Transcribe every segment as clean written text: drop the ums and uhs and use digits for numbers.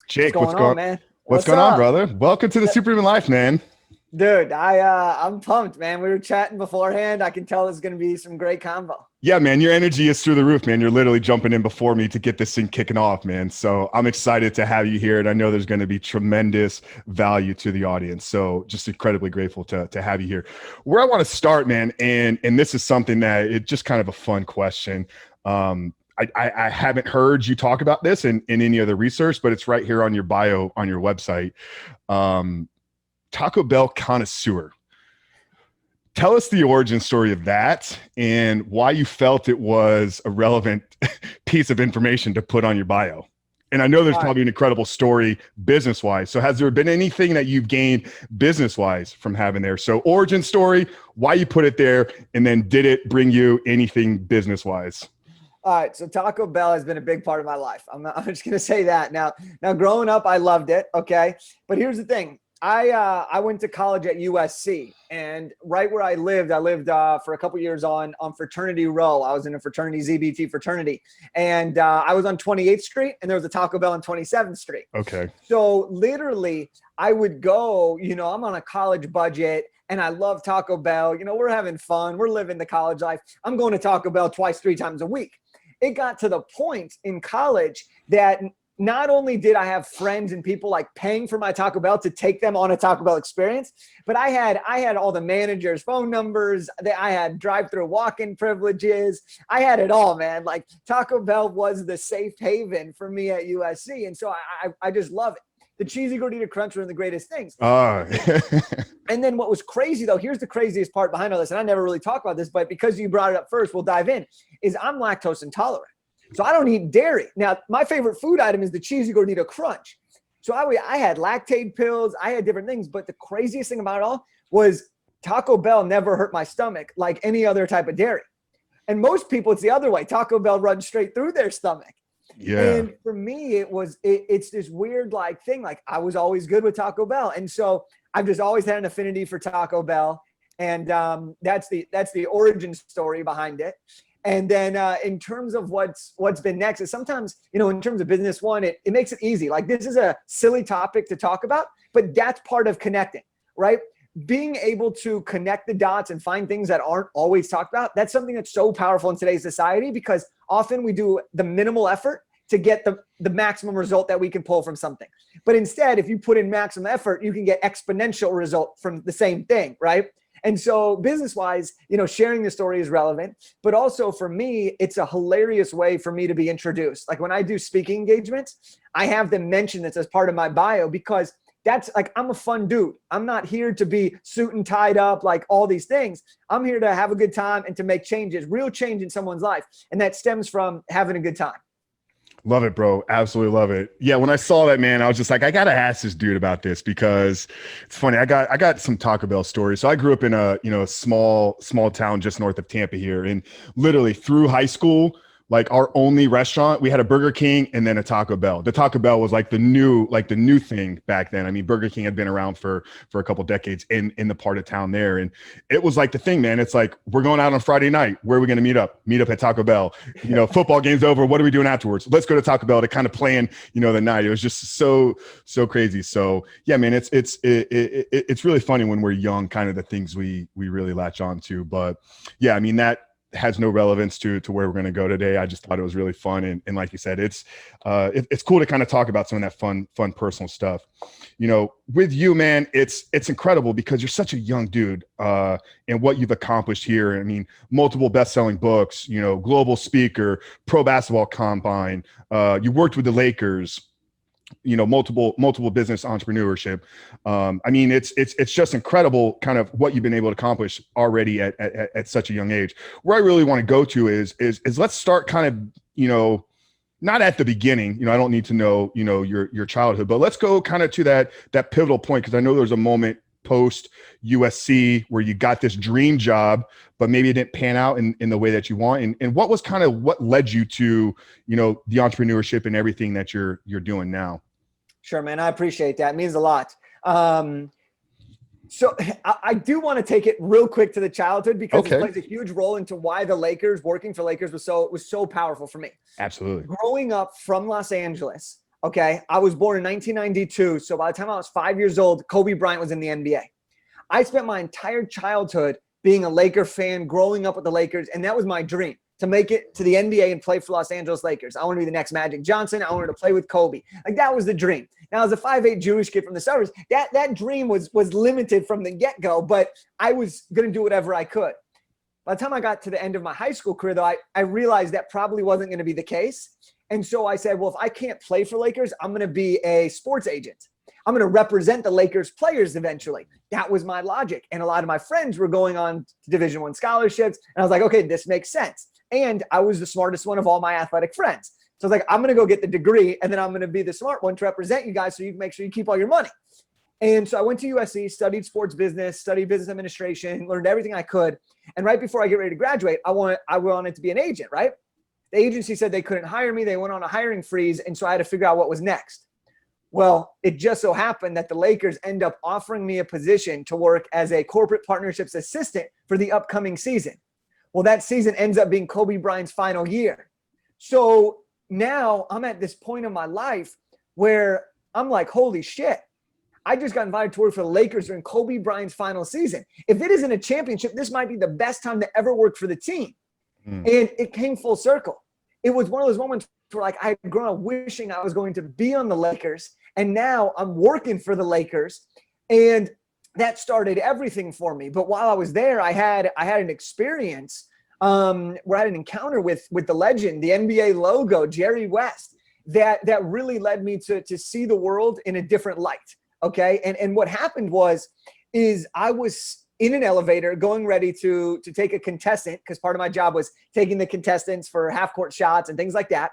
Jake, What's going on, man? what's What's going on, up? brother? Welcome to the Superhuman Life, man. Dude, I'm pumped, man. We were chatting beforehand. I can tell it's gonna be some great combo. Yeah, man, your energy is through the roof, man. You're literally jumping in before me to get this thing kicking off, man. So I'm excited to have you here, and I know there's going to be tremendous value to the audience. So just incredibly grateful to have you here. Where I want to start, man, and this is something that it's just kind of a fun question. I haven't heard you talk about this in any other research, but it's right here on your bio on your website. Um, Taco Bell connoisseur. Tell us the origin story of that and why you felt it was a relevant piece of information to put on your bio. And I know there's All right. probably an incredible story business wise. So has there been anything that you've gained business wise from having there? So origin story, why you put it there, and then did it bring you anything business wise? All right. So Taco Bell has been a big part of my life. I'm just gonna say that. Now growing up, I loved it. Okay. But here's the thing. I went to college at USC, and right where I lived for a couple years on Fraternity Row. I was in a fraternity, ZBT fraternity, and I was on 28th Street, and there was a Taco Bell on 27th Street. Okay. So literally, I would go. I'm on a college budget, and I love Taco Bell. We're having fun, we're living the college life. I'm going to Taco Bell twice, 3 times a week. It got to the point in college that not only did I have friends and people like paying for my Taco Bell to take them on a Taco Bell experience, but I had all the managers' phone numbers. I had drive-through walk-in privileges. I had it all, man. Like Taco Bell was the safe haven for me at USC, and so I just love it. The cheesy gordita crunch were the greatest things. Uh, And then what was crazy though, here's the craziest part behind all this, and I never really talk about this, but because you brought it up first, we'll dive in, is I'm lactose intolerant. So I don't eat dairy. Now, my favorite food item is the cheesy gordita crunch. So I had lactate pills, I had different things, but the craziest thing about it all was Taco Bell never hurt my stomach like any other type of dairy. And most people, it's the other way. Taco Bell runs straight through their stomach. yeah. And for me, it's this weird like thing. Like I was always good with Taco Bell. And so I've just always had an affinity for Taco Bell. And that's the origin story behind it. And then in terms of what's been next is sometimes, in terms of business one, it makes it easy. Like this is a silly topic to talk about, but that's part of connecting, right? Being able to connect the dots and find things that aren't always talked about. That's something that's so powerful in today's society because often we do the minimal effort to get the maximum result that we can pull from something. But instead, if you put in maximum effort, you can get exponential result from the same thing, right? And so business-wise, sharing the story is relevant, but also for me, it's a hilarious way for me to be introduced. Like when I do speaking engagements, I have them mention this as part of my bio because that's like, I'm a fun dude. I'm not here to be suit and tied up, like all these things. I'm here to have a good time and to make changes, real change in someone's life. And that stems from having a good time. Love it, bro. Absolutely love it. Yeah, when I saw that, man, I was just like, I gotta ask this dude about this because it's funny. I got some Taco Bell stories. So I grew up in a small town just north of Tampa here, and literally through high school, like our only restaurant, we had a Burger King and then a Taco Bell. The Taco Bell was like the new thing back then. I mean, Burger King had been around for a couple decades in the part of town there, and it was like the thing, man. It's like we're going out on Friday night. Where are we going to meet up? Meet up at Taco Bell. Football game's over. What are we doing afterwards? Let's go to Taco Bell to kind of plan, the night. It was just so crazy. So yeah, man, it's really funny when we're young, kind of the things we really latch on to. But yeah, I mean that has no relevance to where we're going to go today. I just thought it was really fun. And like you said, it's cool to kind of talk about some of that fun personal stuff, with you, man. It's incredible because you're such a young dude, and what you've accomplished here. I mean, multiple best-selling books, global speaker, pro basketball combine, you worked with the Lakers, multiple business entrepreneurship. I mean, it's just incredible kind of what you've been able to accomplish already at such a young age. Where I really want to go to is let's start kind of, not at the beginning, I don't need to know, your childhood, but let's go kind of to that pivotal point. Cause I know there's a moment post USC where you got this dream job, but maybe it didn't pan out in the way that you want. And what was kind of what led you to, the entrepreneurship and everything that you're doing now? Sure, man. I appreciate that. It means a lot. So I do want to take it real quick to the childhood because Okay. it plays a huge role into why working for Lakers was so powerful for me. Absolutely. Growing up from Los Angeles, Okay. I was born in 1992. So by the time I was 5 years old, Kobe Bryant was in the NBA. I spent my entire childhood being a Laker fan, growing up with the Lakers. And that was my dream, to make it to the NBA and play for Los Angeles Lakers. I want to be the next Magic Johnson. I wanted to play with Kobe. Like, that was the dream. Now, as a 5'8" Jewish kid from the suburbs, that dream was limited from the get-go, but I was going to do whatever I could. By the time I got to the end of my high school career, though, I realized that probably wasn't going to be the case. And so I said, well, if I can't play for Lakers, I'm going to be a sports agent. I'm going to represent the Lakers players eventually. That was my logic. And a lot of my friends were going on to Division I scholarships. And I was like, okay, this makes sense. And I was the smartest one of all my athletic friends. So I was like, I'm going to go get the degree, and then I'm going to be the smart one to represent you guys so you can make sure you keep all your money. And so I went to USC, studied sports business, studied business administration, learned everything I could. And right before I get ready to graduate, I wanted to be an agent, right? The agency said they couldn't hire me. They went on a hiring freeze. And so I had to figure out what was next. Well, it just so happened that the Lakers end up offering me a position to work as a corporate partnerships assistant for the upcoming season. Well, that season ends up being Kobe Bryant's final year. So now I'm at this point in my life where I'm like, holy shit, I just got invited to work for the Lakers during Kobe Bryant's final season. If it isn't a championship, this might be the best time to ever work for the team. And it came full circle. It was one of those moments where, like, I had grown up wishing I was going to be on the Lakers, and now I'm working for the Lakers, and that started everything for me. But while I was there, I had an experience where I had an encounter with the legend, the NBA logo, Jerry West, that really led me to see the world in a different light. Okay. And what happened is I was in an elevator going ready to take a contestant, because part of my job was taking the contestants for half court shots and things like that.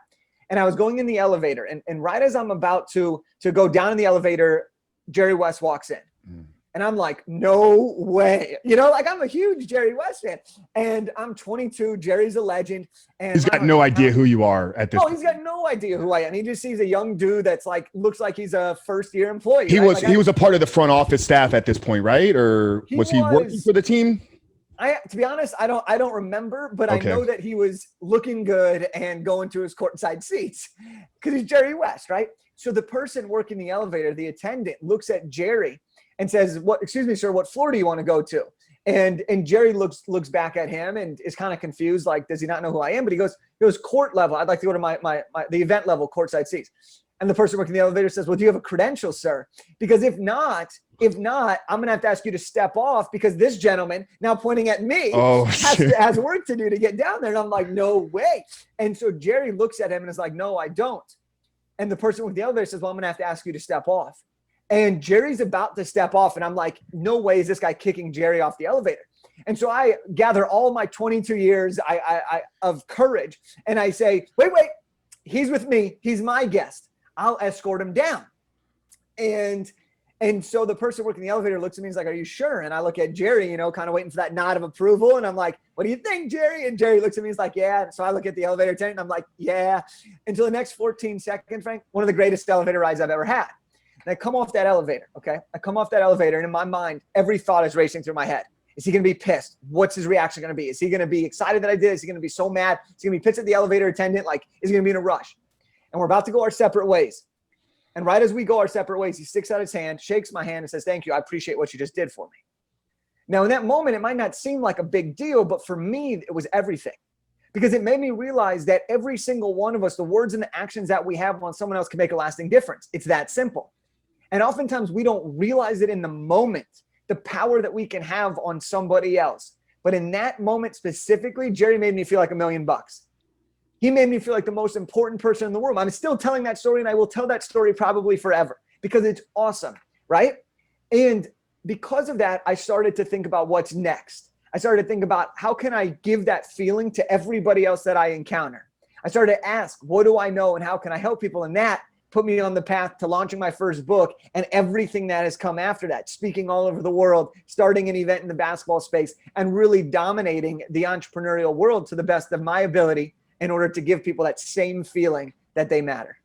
And I was going in the elevator, and right as I'm about to go down in the elevator, Jerry West walks in. And I'm like, no way. Like, I'm a huge Jerry West fan. And I'm 22. Jerry's a legend. And he's got no idea who you are at this point. He's got no idea who I am. He just sees a young dude that's like, looks like he's a first-year employee. He right? was a part of the front office staff at this point, right? Or was he working for the team? To be honest, I don't remember, but okay. I know that he was looking good and going to his courtside seats because he's Jerry West, right? So the person working the elevator, the attendant, looks at Jerry and says, excuse me, sir, what floor do you want to go to? And Jerry looks back at him and is kind of confused, like, does he not know who I am? But he goes court level. I'd like to go to the event level courtside seats. And the person working the elevator says, well, do you have a credential, sir? Because if not, I'm going to have to ask you to step off, because this gentleman, now pointing at me, has work to do to get down there. And I'm like, no way. And so Jerry looks at him and is like, no, I don't. And the person with the elevator says, well, I'm going to have to ask you to step off. And Jerry's about to step off. And I'm like, no way is this guy kicking Jerry off the elevator. And so I gather all my 22 years of courage. And I say, wait, he's with me. He's my guest. I'll escort him down. And so the person working the elevator looks at me and is like, are you sure? And I look at Jerry, kind of waiting for that nod of approval. And I'm like, what do you think, Jerry? And Jerry looks at me and is like, yeah. And so I look at the elevator attendant and I'm like, yeah. Until the next 14 seconds, Frank, one of the greatest elevator rides I've ever had. And I come off that elevator, okay? I come off that elevator, and in my mind, every thought is racing through my head. Is he going to be pissed? What's his reaction going to be? Is he going to be excited that I did? Is he going to be so mad? Is he going to be pissed at the elevator attendant? Like, is he going to be in a rush? And we're about to go our separate ways. And right as we go our separate ways, he sticks out his hand, shakes my hand, and says, thank you. I appreciate what you just did for me. Now, in that moment, it might not seem like a big deal, but for me, it was everything. Because it made me realize that every single one of us, the words and the actions that we have on someone else can make a lasting difference. It's that simple. And oftentimes we don't realize it in the moment, the power that we can have on somebody else. But in that moment specifically, Jerry made me feel like $1 million. He made me feel like the most important person in the world. I'm still telling that story, and I will tell that story probably forever because it's awesome, right? And because of that, I started to think about what's next. I started to think about how can I give that feeling to everybody else that I encounter. I started to ask, what do I know and how can I help people? And that put me on the path to launching my first book and everything that has come after that, speaking all over the world, starting an event in the basketball space, and really dominating the entrepreneurial world to the best of my ability in order to give people that same feeling that they matter.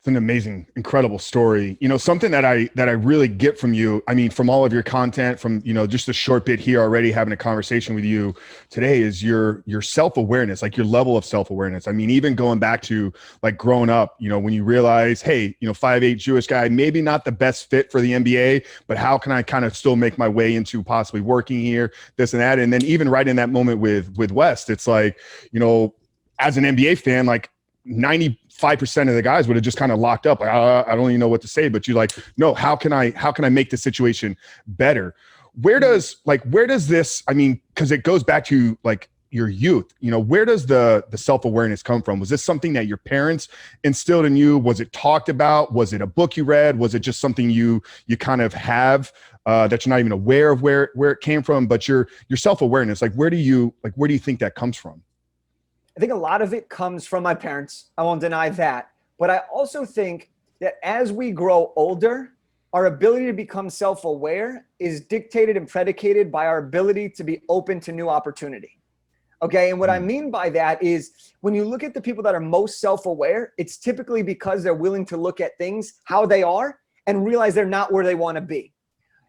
It's an amazing, incredible story. Something that I really get from you, I mean, from all of your content, from, just a short bit here already having a conversation with you today, is your self-awareness, like your level of self-awareness. I mean, even going back to like growing up, when you realize, hey, 5'8" Jewish guy, maybe not the best fit for the NBA, but how can I kind of still make my way into possibly working here, this and that. And then even right in that moment with West, it's like, as an NBA fan, like 95% of the guys would have just kind of locked up. Like, I don't even know what to say, but you're like, no, how can I make the situation better? Where does this, I mean, cause it goes back to like your youth, where does the self-awareness come from? Was this something that your parents instilled in you? Was it talked about? Was it a book you read? Was it just something you kind of have, that you're not even aware of where it came from? But your self-awareness, like, where do you think that comes from? I think a lot of it comes from my parents. I won't deny that. But I also think that as we grow older, our ability to become self-aware is dictated and predicated by our ability to be open to new opportunity. Okay. And what I mean by that is when you look at the people that are most self-aware, it's typically because they're willing to look at things how they are and realize they're not where they want to be.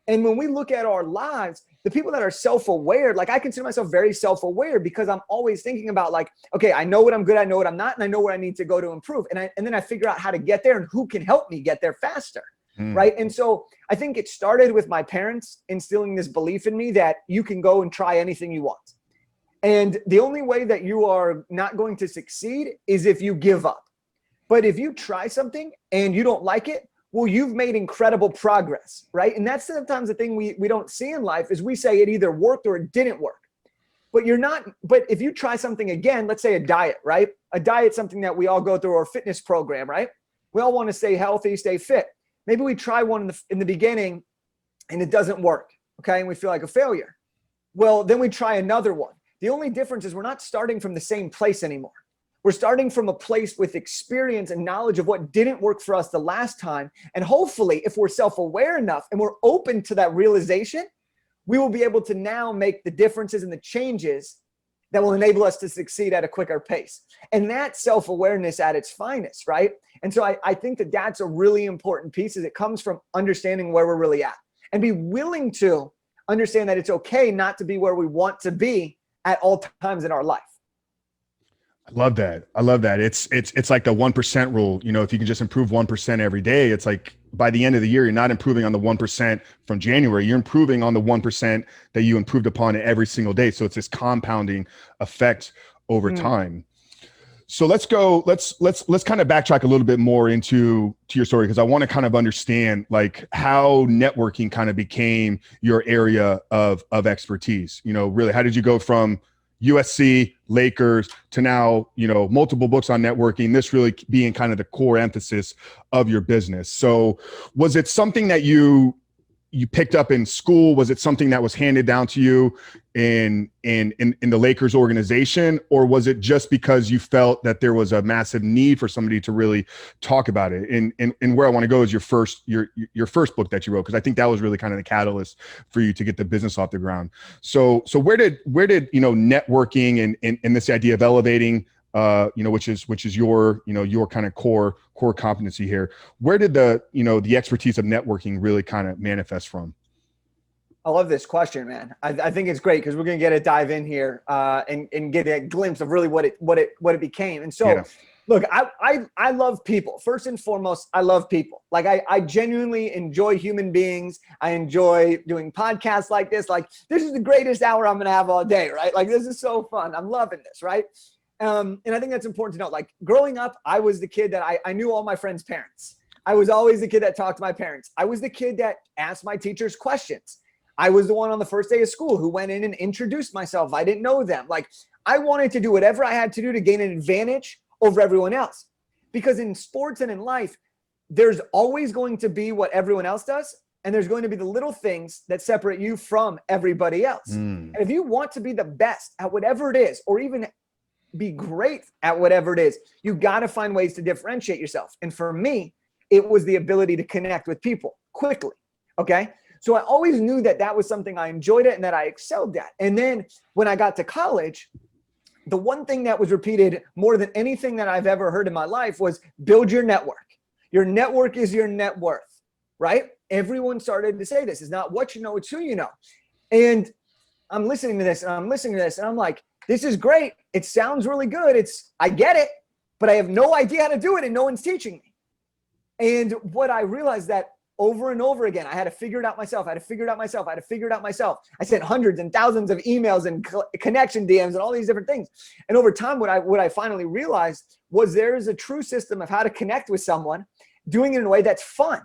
And when we look at our lives, the people that are self-aware, like I consider myself very self-aware because I'm always thinking about like, okay, I know what I'm good, I know what I'm not, and I know where I need to go to improve. And then I figure out how to get there and who can help me get there faster. Right. And so I think it started with my parents instilling this belief in me that you can go and try anything you want. And the only way that you are not going to succeed is if you give up. But if you try something and you don't like it, well, you've made incredible progress, right? And that's sometimes the thing we don't see in life is we say it either worked or it didn't work. But but if you try something again, let's say a diet, right? A diet's something that we all go through, or a fitness program, right? We all want to stay healthy, stay fit. Maybe we try one in the beginning and it doesn't work, okay? And we feel like a failure. Well, then we try another one. The only difference is we're not starting from the same place anymore. We're starting from a place with experience and knowledge of what didn't work for us the last time. And hopefully, if we're self-aware enough and we're open to that realization, we will be able to now make the differences and the changes that will enable us to succeed at a quicker pace. And that's self-awareness at its finest, right? And so I think that that's a really important piece, is it comes from understanding where we're really at and be willing to understand that it's okay not to be where we want to be at all times in our life. I love that. It's like the 1% rule. If you can just improve 1% every day, it's like by the end of the year, you're not improving on the 1% from January. You're improving on the 1% that you improved upon every single day. So it's this compounding effect over time. So let's kind of backtrack a little bit more to your story, because I want to kind of understand like how networking kind of became your area of expertise. Really, how did you go from USC, Lakers to now, multiple books on networking, this really being kind of the core emphasis of your business? So was it something that you picked up in school? Was it something that was handed down to you in the Lakers organization? Or was it just because you felt that there was a massive need for somebody to really talk about it? And where I want to go is your first book that you wrote, because I think that was really kind of the catalyst for you to get the business off the ground. So where did networking and this idea of elevating, which is your kind of core competency here, where did the expertise of networking really kind of manifest from? I love this question, man. I think it's great because we're going to get a dive in here and get a glimpse of really what it became. And so, look, I love people. First and foremost, I love people. Like I genuinely enjoy human beings. I enjoy doing podcasts like this. Like this is the greatest hour I'm going to have all day, right? Like this is so fun. I'm loving this, right? And I think that's important to know. Like growing up, I was the kid that I knew all my friends' parents. I was always the kid that talked to my parents. I was the kid that asked my teachers questions. I was the one on the first day of school who went in and introduced myself. I didn't know them. Like I wanted to do whatever I had to do to gain an advantage over everyone else. Because in sports and in life, there's always going to be what everyone else does. And there's going to be the little things that separate you from everybody else. And if you want to be the best at whatever it is, or even be great at whatever it is, you got to find ways to differentiate yourself. And for me, it was the ability to connect with people quickly. Okay. So I always knew that was something I enjoyed it and that I excelled at. And then when I got to college, the one thing that was repeated more than anything that I've ever heard in my life was build your network. Your network is your net worth, right? Everyone started to say this. It's not what you know, it's who you know. And I'm listening to this and I'm like, this is great. It sounds really good. I get it, but I have no idea how to do it and no one's teaching me. And what I realized that over and over again, I had to figure it out myself. I sent hundreds and thousands of emails and connection DMs and all these different things. And over time, what I finally realized was there is a true system of how to connect with someone, doing it in a way that's fun.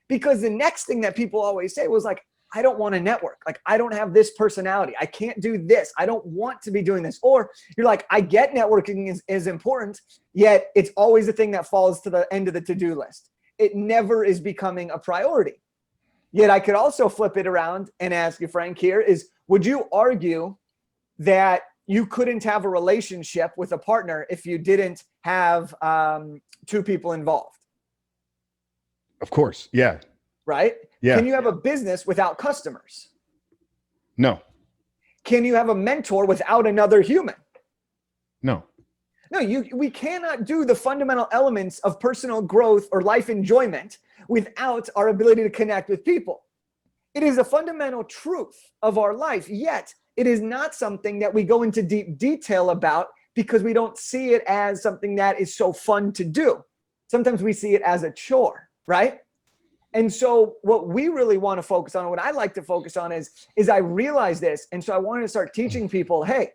Because the next thing that people always say was like, I don't want to network. Like, I don't have this personality. I can't do this. I don't want to be doing this. Or you're like, I get networking is important, yet it's always the thing that falls to the end of the to-do list. It never is becoming a priority. Yet I could also flip it around and ask you, Frank, here is, would you argue that you couldn't have a relationship with a partner if you didn't have two people involved? Of course. Yeah. Right? Yeah. Can you have a business without customers? No. Can you have a mentor without another human? No. No, we cannot do the fundamental elements of personal growth or life enjoyment without our ability to connect with people. It is a fundamental truth of our life, yet it is not something that we go into deep detail about because we don't see it as something that is so fun to do. Sometimes we see it as a chore, right? And so what we really want to focus on, what I like to focus on is I realize this. And so I wanted to start teaching people, hey,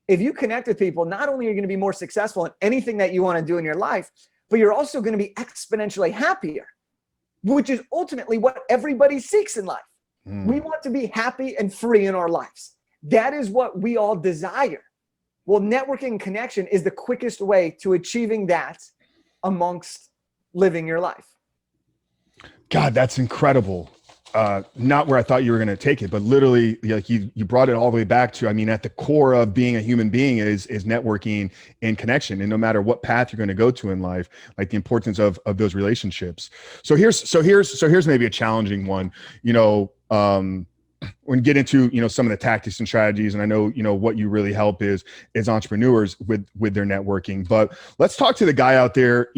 if you connect with people, not only are you going to be more successful in anything that you want to do in your life, but you're also going to be exponentially happier, which is ultimately what everybody seeks in life. We want to be happy and free in our lives. That is what we all desire. Well, networking and connection is the quickest way to achieving that amongst living your life. God, that's incredible. Not where I thought you were going to take it, but literally, like you brought it all the way back to, I mean, at the core of being a human being is networking and connection. And no matter what path you're going to go to in life, like the importance of those relationships. So here's maybe a challenging one, when you get into, some of the tactics and strategies, and I know, what you really help is entrepreneurs with their networking, but let's talk to the guy out there,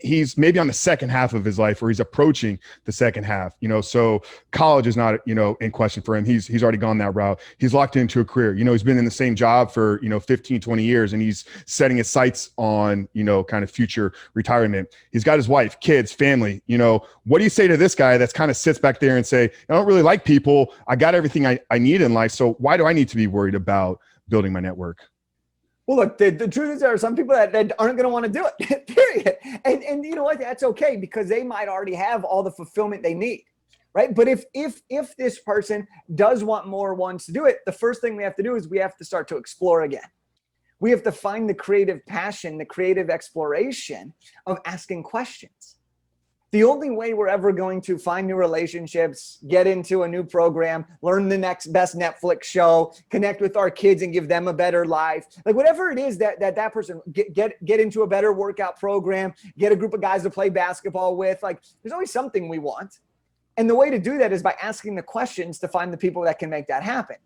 he's maybe on the second half of his life, or he's approaching the second half, so college is not, in question for him. He's already gone that route. He's locked into a career, he's been in the same job for, 15, 20 years, and he's setting his sights on, kind of future retirement. He's got his wife, kids, family, what do you say to this guy that's kind of sits back there and say, I don't really like people. I got everything I need in life. So why do I need to be worried about building my network? Well, look, the truth is there are some people that aren't going to want to do it, period. And you know what? That's okay, because they might already have all the fulfillment they need, right? But if this person does want more, wants to do it, the first thing we have to do is we have to start to explore again. We have to find the creative passion, the creative exploration of asking questions. The only way we're ever going to find new relationships, get into a new program, learn the next best Netflix show, connect with our kids and give them a better life, like whatever it is that person get into a better workout program, get a group of guys to play basketball with, like there's always something we want. And the way to do that is by asking the questions to find the people that can make that happen.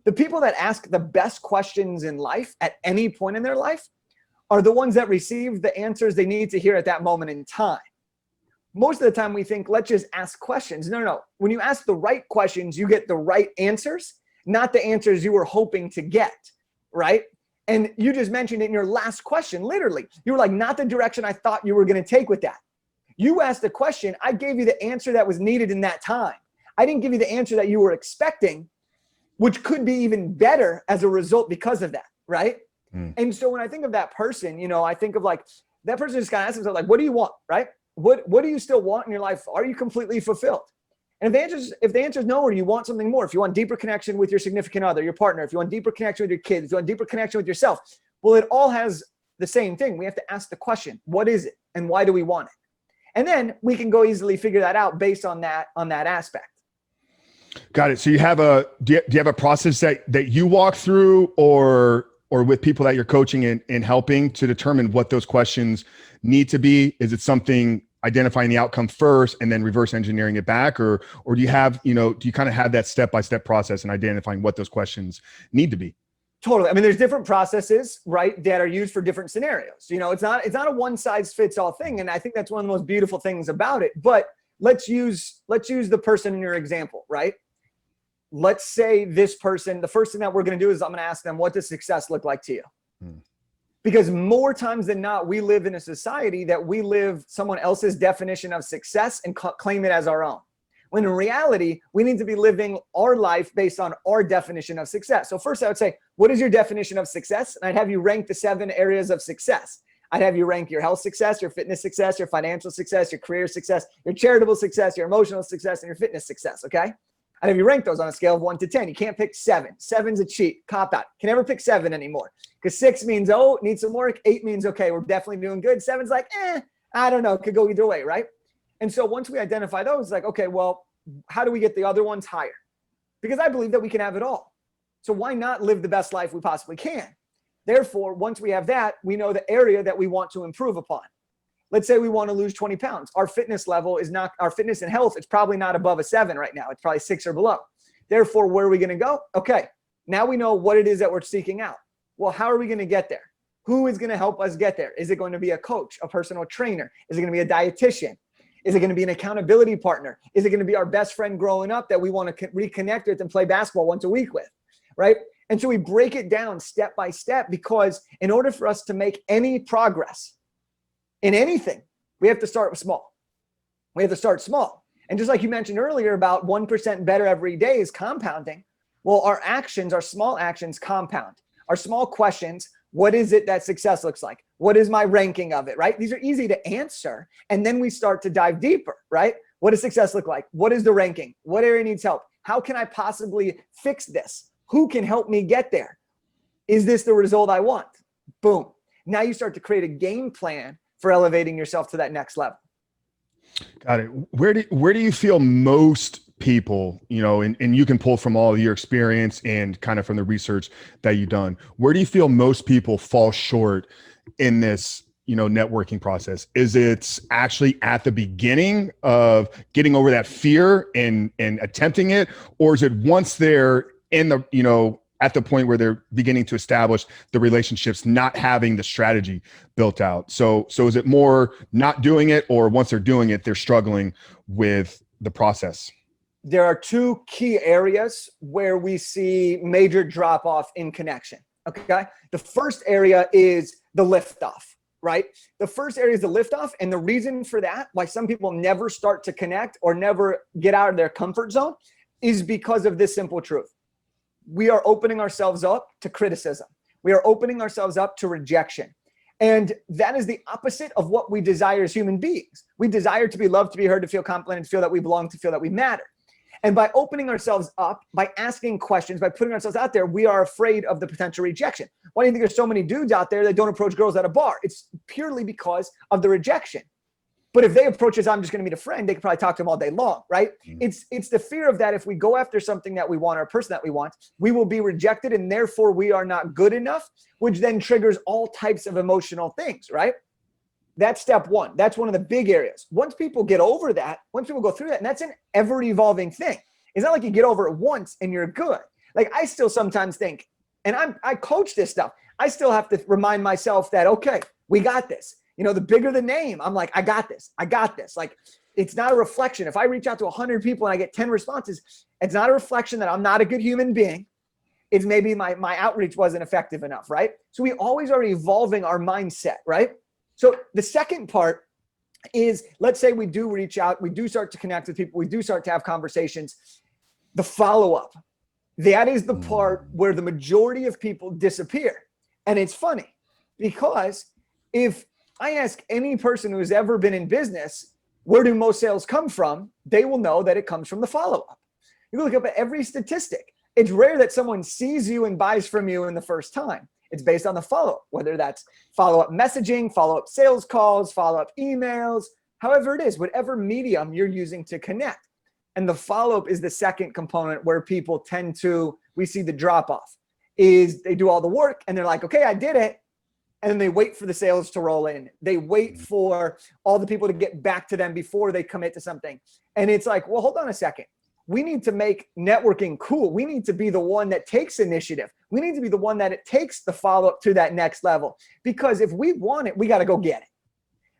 The people that ask the best questions in life at any point in their life are the ones that receive the answers they need to hear at that moment in time. Most of the time we think, let's just ask questions. No. When you ask the right questions, you get the right answers, not the answers you were hoping to get, right? And you just mentioned it in your last question, literally. You were like, not the direction I thought you were going to take with that. You asked a question. I gave you the answer that was needed in that time. I didn't give you the answer that you were expecting, which could be even better as a result because of that, right? And so when I think of that person, I think of like, that person just kind of asks themselves, like, what do you want, right? What do you still want in your life? Are you completely fulfilled? And if the answer is no, or you want something more, if you want deeper connection with your significant other, your partner, if you want deeper connection with your kids, if you want deeper connection with yourself, well, it all has the same thing. We have to ask the question, what is it and why do we want it? And then we can go easily figure that out based on that aspect. Got it. So you have do you have a process that you walk through or with people that you're coaching and helping to determine what those questions need to be? Is it something identifying the outcome first and then reverse engineering it back? Or do you have, do you kind of have that step-by-step process in identifying what those questions need to be? Totally. I mean, there's different processes, right, that are used for different scenarios. It's not a one size fits all thing. And I think that's one of the most beautiful things about it. But let's use the person in your example, right? Let's say this person, the first thing that we're going to do is I'm going to ask them, what does success look like to you? Because more times than not, we live in a society that we live someone else's definition of success and claim it as our own. When in reality, we need to be living our life based on our definition of success. So first I would say, what is your definition of success? And I'd have you rank the 7 areas of success. I'd have you rank your health success, your fitness success, your financial success, your career success, your charitable success, your emotional success, and your fitness success, okay? I'd have you rank those on a scale of 1 to 10. You can't pick 7. 7's a cheat, cop out. Can never pick 7 anymore. Because 6 means, oh, need some work. 8 means, okay, we're definitely doing good. 7's like, I don't know, could go either way, right? And so once we identify those, like, okay, well, how do we get the other ones higher? Because I believe that we can have it all. So why not live the best life we possibly can? Therefore, once we have that, we know the area that we want to improve upon. Let's say we want to lose 20 pounds. Our fitness level is not, our fitness and health, it's probably not above a 7 right now. It's probably 6 or below. Therefore, where are we going to go? Okay, now we know what it is that we're seeking out. Well, how are we going to get there? Who is going to help us get there? Is it going to be a coach, a personal trainer? Is it going to be a dietitian? Is it going to be an accountability partner? Is it going to be our best friend growing up that we want to reconnect with and play basketball once a week with, right? And so we break it down step by step, because in order for us to make any progress in anything, we have to start small. We have to start small. And just like you mentioned earlier about 1% better every day is compounding. Well, our actions, our small actions compound. Our small questions, what is it that success looks like? What is my ranking of it, right? These are easy to answer. And then we start to dive deeper, right? What does success look like? What is the ranking? What area needs help? How can I possibly fix this? Who can help me get there? Is this the result I want? Boom. Now you start to create a game plan for elevating yourself to that next level. Got it. Where do you feel most people, and you can pull from all of your experience and kind of from the research that you've done, where do you feel most people fall short in this, networking process? Is it actually at the beginning of getting over that fear and attempting it? Or is it once they're in the, at the point where they're beginning to establish the relationships, not having the strategy built out? So is it more not doing it, or once they're doing it, they're struggling with the process? There are 2 key areas where we see major drop off in connection. Okay. The first area is the liftoff, right? The first area is the liftoff. And the reason for that, why some people never start to connect or never get out of their comfort zone, is because of this simple truth. We are opening ourselves up to criticism. We are opening ourselves up to rejection. And that is the opposite of what we desire as human beings. We desire to be loved, to be heard, to feel complimented, to feel that we belong, to feel that we matter. And by opening ourselves up, by asking questions, by putting ourselves out there, we are afraid of the potential rejection. Why do you think there's so many dudes out there that don't approach girls at a bar? It's purely because of the rejection. But if they approach us, I'm just going to meet a friend, they can probably talk to them all day long, right? It's the fear of that. If we go after something that we want, or a person that we want, we will be rejected, and therefore we are not good enough, which then triggers all types of emotional things, right? That's step 1. That's one of the big areas. Once people get over that, once people go through that, and that's an ever evolving thing. It's not like you get over it once and you're good. Like I still sometimes think, and I coach this stuff, I still have to remind myself that, okay, we got this. The bigger the name, I'm like, I got this. I got this. Like, it's not a reflection. If I reach out to 100 people and I get 10 responses, it's not a reflection that I'm not a good human being. It's maybe my outreach wasn't effective enough, right? So we always are evolving our mindset, right? So the second part is, let's say we do reach out, we do start to connect with people, we do start to have conversations. The follow-up, that is the part where the majority of people disappear. And it's funny because if I ask any person who's ever been in business, where do most sales come from? They will know that it comes from the follow-up. You look up at every statistic. It's rare that someone sees you and buys from you in the first time. It's based on the follow-up, whether that's follow-up messaging, follow-up sales calls, follow-up emails, however it is, whatever medium you're using to connect. And the follow-up is the second component where people we see the drop-off, is they do all the work and they're like, okay, I did it. And then they wait for the sales to roll in. They wait for all the people to get back to them before they commit to something. And it's like, well, hold on a second. we need to make networking cool. We need to be the one that takes initiative. We need to be the one that it takes the follow-up to that next level. Because if we want it, we got to go get it,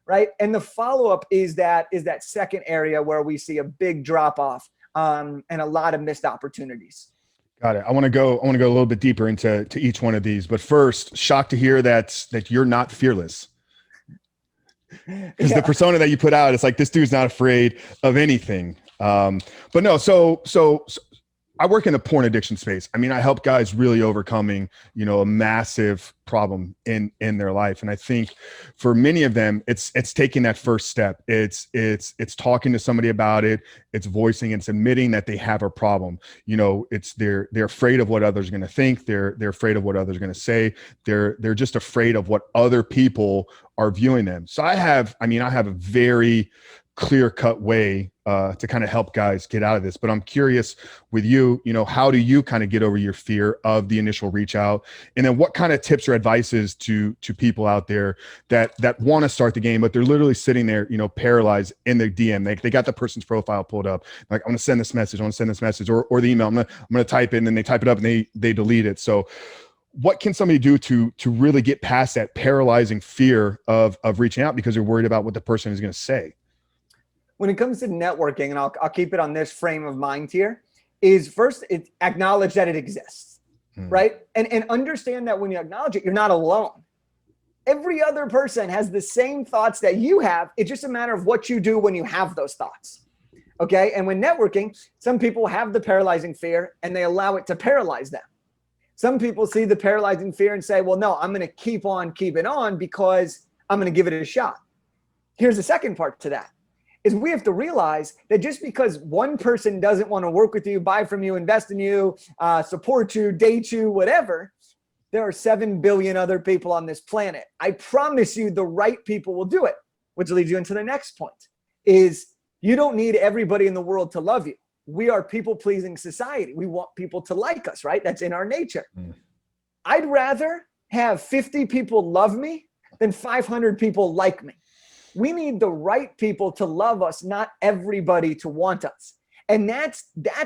right? And the follow-up is that second area where we see a big drop-off and a lot of missed opportunities. Got it. I want to go a little bit deeper into each one of these, but first, shocked to hear that you're not fearless. Because the persona that you put out, it's like, this dude's not afraid of anything. But no, so I work in the porn addiction space. I mean, I help guys really overcoming, a massive problem in their life. And I think for many of them, it's taking that first step. It's talking to somebody about it. It's voicing, it's admitting that they have a problem. They're afraid of what others are going to think. They're afraid of what others are going to say. They're just afraid of what other people are viewing them. So I have a very clear-cut way to kind of help guys get out of this. But I'm curious with you, how do you kind of get over your fear of the initial reach out? And then what kind of tips or advices to people out there that want to start the game, but they're literally sitting there, paralyzed in their DM. They got the person's profile pulled up. Like, I want to send this message. Or the email. I'm going to type it, and then they type it up and they delete it. So what can somebody do to really get past that paralyzing fear of reaching out because they're worried about what the person is going to say? When it comes to networking, and I'll keep it on this frame of mind here, is first, acknowledge that it exists, right? And understand that when you acknowledge it, you're not alone. Every other person has the same thoughts that you have. It's just a matter of what you do when you have those thoughts, okay? And when networking, some people have the paralyzing fear and they allow it to paralyze them. Some people see the paralyzing fear and say, well, no, I'm going to keep on keeping on because I'm going to give it a shot. Here's the second part to that. Is we have to realize that just because one person doesn't want to work with you, buy from you, invest in you, support you, date you, whatever, there are 7 billion other people on this planet. I promise you the right people will do it, which leads you into the next point, is you don't need everybody in the world to love you. We are people-pleasing society. We want people to like us, right? That's in our nature. I'd rather have 50 people love me than 500 people like me. We need the right people to love us, not everybody to want us. And that's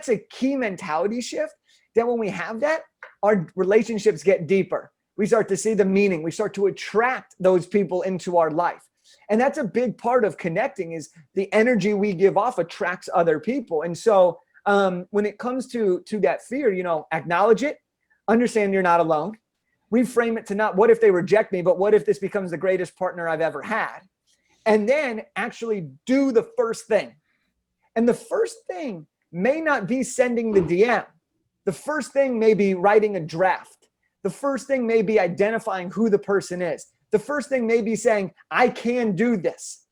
a key mentality shift, that when we have that, our relationships get deeper. We start to see the meaning. We start to attract those people into our life. And that's a big part of connecting, is the energy we give off attracts other people. And so when it comes to that fear, acknowledge it, understand you're not alone, reframe it to not what if they reject me, but what if this becomes the greatest partner I've ever had? And then actually do the first thing. And the first thing may not be sending the DM. The first thing may be writing a draft. The first thing may be identifying who the person is. The first thing may be saying, I can do this,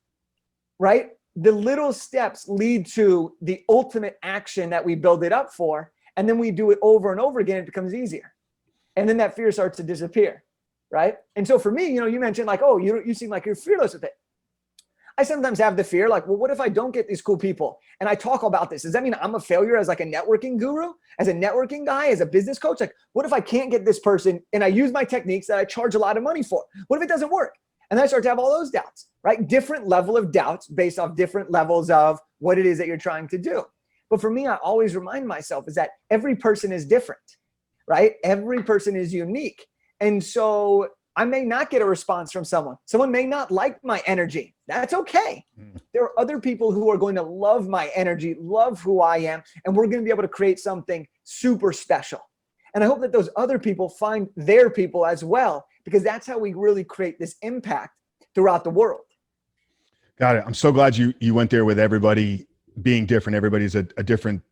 right? The little steps lead to the ultimate action that we build it up for. And then we do it over and over again. It becomes easier. And then that fear starts to disappear, right? And so for me, you mentioned like, oh, you seem like you're fearless with it. I sometimes have the fear, like, well, what if I don't get these cool people? And I talk about this. Does that mean I'm a failure as like a networking guru, as a networking guy, as a business coach? Like, what if I can't get this person and I use my techniques that I charge a lot of money for? What if it doesn't work? And then I start to have all those doubts, right? Different level of doubts based off different levels of what it is that you're trying to do. But for me, I always remind myself is that every person is different, right? Every person is unique. And so I may not get a response from someone. Someone may not like my energy. That's okay. There are other people who are going to love my energy, love who I am, and we're going to be able to create something super special. And I hope that those other people find their people as well, because that's how we really create this impact throughout the world. Got it. I'm so glad you went there with everybody being different. Everybody's a different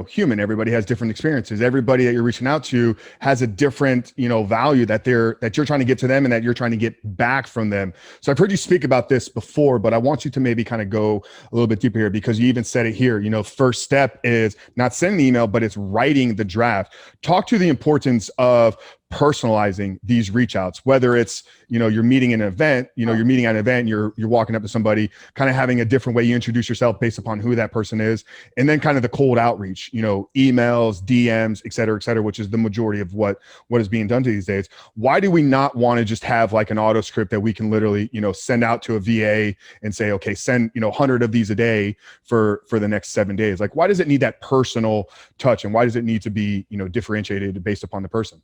human. Everybody has different experiences. Everybody that you're reaching out to has a different, value that you're trying to get to them and that you're trying to get back from them. So I've heard you speak about this before, but I want you to maybe kind of go a little bit deeper here, because you even said it here, first step is not sending the email, but it's writing the draft. Talk to the importance of personalizing these reach outs, whether it's, you're meeting an event, you're meeting at an event, you're walking up to somebody, kind of having a different way you introduce yourself based upon who that person is. And then kind of the cold outreach, emails, DMs, et cetera, which is the majority of what is being done these days. Why do we not want to just have like an auto script that we can literally, send out to a VA and say, okay, send, 100 of these a day for the next 7 days? Like, why does it need that personal touch, and why does it need to be, differentiated based upon the person?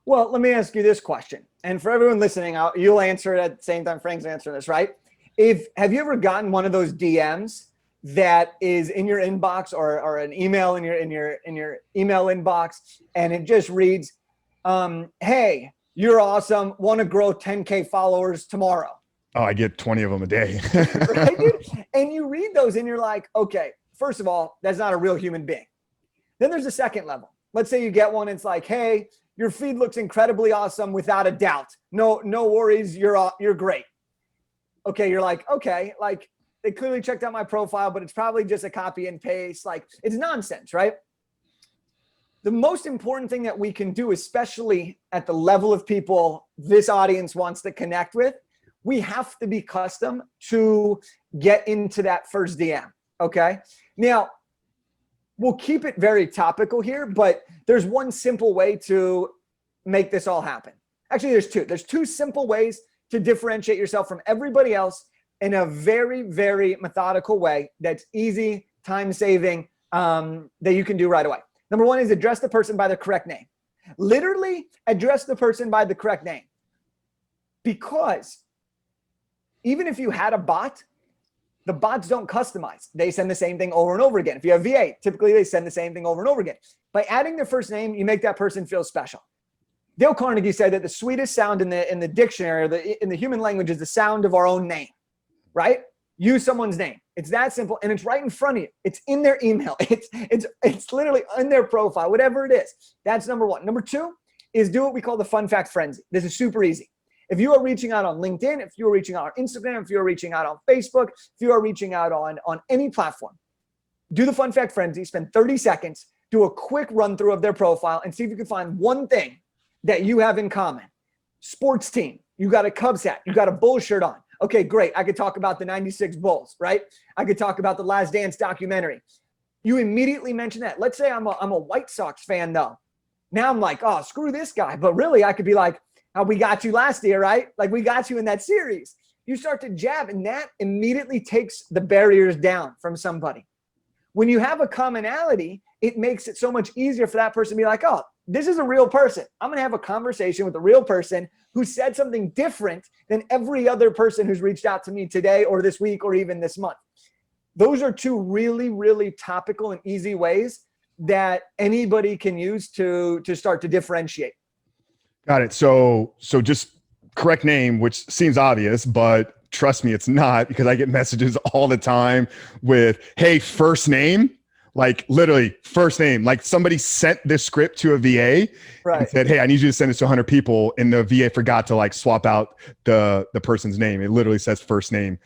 Well, let me ask you this question. And for everyone listening, you'll answer it at the same time Frank's answering this, right? Have you ever gotten one of those DMs that is in your inbox, or an email in your email inbox, and it just reads, hey, you're awesome, want to grow 10K followers tomorrow? Oh, I get 20 of them a day. Right, dude? And you read those and you're like, okay, first of all, that's not a real human being. Then there's a second level. Let's say you get one, it's like, hey, your feed looks incredibly awesome, without a doubt. No worries, you're great. Okay, you're like, okay, like they clearly checked out my profile, but it's probably just a copy and paste. Like, it's nonsense, right? The most important thing that we can do, especially at the level of people this audience wants to connect with, we have to be custom to get into that first DM, okay? Now, we'll keep it very topical here, but there's one simple way to make this all happen. Actually, there's two. There's two simple ways to differentiate yourself from everybody else in a very, very methodical way that's easy, time-saving, that you can do right away. Number one is address the person by the correct name. Literally address the person by the correct name. Because even if you had a bot, the bots don't customize. They send the same thing over and over again. If you have VA, typically they send the same thing over and over again. By adding their first name, you make that person feel special. Dale Carnegie said that the sweetest sound in the dictionary, or in the human language, is the sound of our own name, right? Use someone's name. It's that simple, and it's right in front of you. It's in their email. It's literally in their profile, whatever it is. That's number one. Number two is do what we call the fun fact frenzy. This is super easy. If you are reaching out on LinkedIn, if you are reaching out on Instagram, if you are reaching out on Facebook, if you are reaching out on any platform, do the fun fact frenzy, spend 30 seconds, do a quick run through of their profile, and see if you can find one thing that you have in common. Sports team, you got a Cubs hat, you got a Bulls shirt on. Okay, great. I could talk about the 96 Bulls, right? I could talk about the Last Dance documentary. You immediately mention that. Let's say I'm a White Sox fan though. Now I'm like, oh, screw this guy. But really I could be like, oh, we got you last year, right? Like, we got you in that series. You start to jab, and that immediately takes the barriers down from somebody. When you have a commonality, it makes it so much easier for that person to be like, oh, this is a real person. I'm going to have a conversation with a real person who said something different than every other person who's reached out to me today or this week or even this month. Those are two really, really topical and easy ways that anybody can use to start to differentiate. Got it. So just correct name, which seems obvious, but trust me, it's not, because I get messages all the time with, hey, first name. Like, literally first name. Like, somebody sent this script to a VA, right, and said, hey, I need you to send this to 100 people. And the VA forgot to like swap out the person's name. It literally says first name.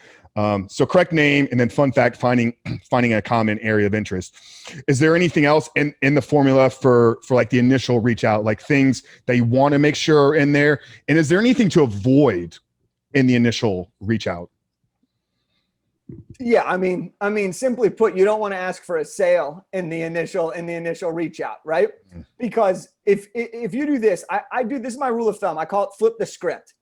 So correct name, and then fun fact, finding a common area of interest. Is there anything else in the formula for like the initial reach out, like things that you want to make sure are in there? And is there anything to avoid in the initial reach out? Yeah, I mean, simply put, you don't want to ask for a sale in the initial reach out, right? Because if you do this, I do, this is my rule of thumb. I call it flip the script.